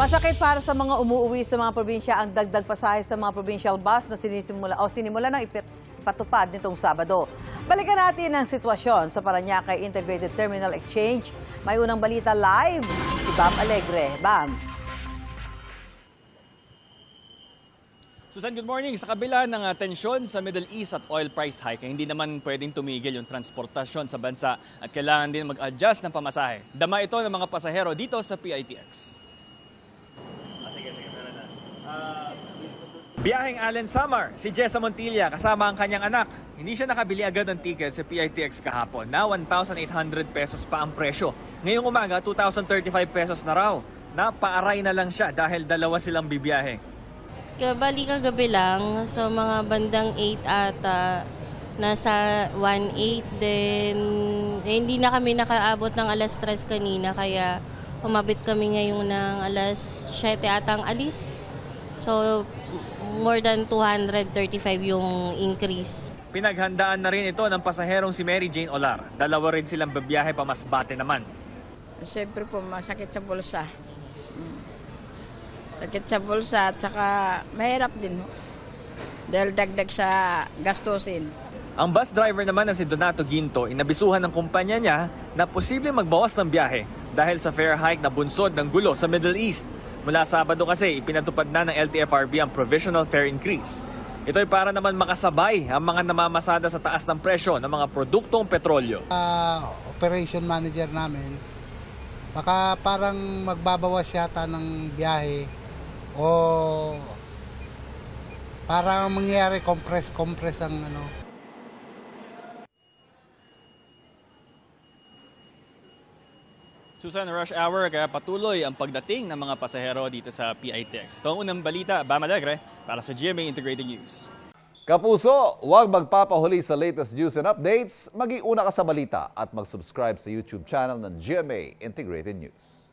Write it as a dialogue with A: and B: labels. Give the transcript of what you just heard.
A: Masakit para sa mga umuuwi sa mga probinsya ang dagdag pasahe sa mga provincial bus na sinimula ng ipatupad nitong Sabado. Balikan natin ang sitwasyon sa Parañaque Integrated Terminal Exchange. May unang balita live si Bam Alegre. Bam.
B: Susan, good morning. Sa kabila ng tensyon sa Middle East at oil price hike, hindi naman pwedeng tumigil yung transportasyon sa bansa at kailangan din mag-adjust ng pamasahe. Dama ito ng mga pasahero dito sa PITX. Biyaheng Allen Samar, si Jessa Montilla kasama ang kanyang anak. Hindi siya nakabili agad ng ticket sa PITX kahapon na 1,800 pesos pa ang presyo. Ngayong umaga, 2,035 pesos na raw. Napaaray na lang siya dahil dalawa silang bibiyahe.
C: Bali kagabi lang, so mga bandang 8 ata, nasa 1.8 then hindi na kami nakaabot ng alas 3 kanina kaya umabot kami ngayon ng alas 7 atang alis. So more than 235 yung increase.
B: Pinaghandaan na rin ito ng pasaherong si Mary Jane Olar. Dalawa rin silang bibiyahe pa Masbate naman.
D: Siyempre po, masakit sa bulsa. Sakit sa bulsa at saka mahirap din. Dahil dagdag sa gastusin.
B: Ang bus driver naman na si Donato Ginto, inabisuhan ng kumpanya niya na posibleng magbawas ng biyahe dahil sa fare hike na bunsod ng gulo sa Middle East. Mula Sabado kasi, ipinatupad na ng LTFRB ang provisional fare increase. Ito'y para naman makasabay ang mga namamasada sa taas ng presyo ng mga produktong petrolyo.
E: Operation manager namin, baka parang magbabawas yata ng biyahe o parang mangyayari compress ang ano.
B: Susan, rush hour kaya patuloy ang pagdating ng mga pasahero dito sa PITX. Ito ang unang balita, Bam Alegre, para sa GMA Integrated News.
F: Kapuso, huwag magpapahuli sa latest news and updates. Maging una ka sa balita at mag-subscribe sa YouTube channel ng GMA Integrated News.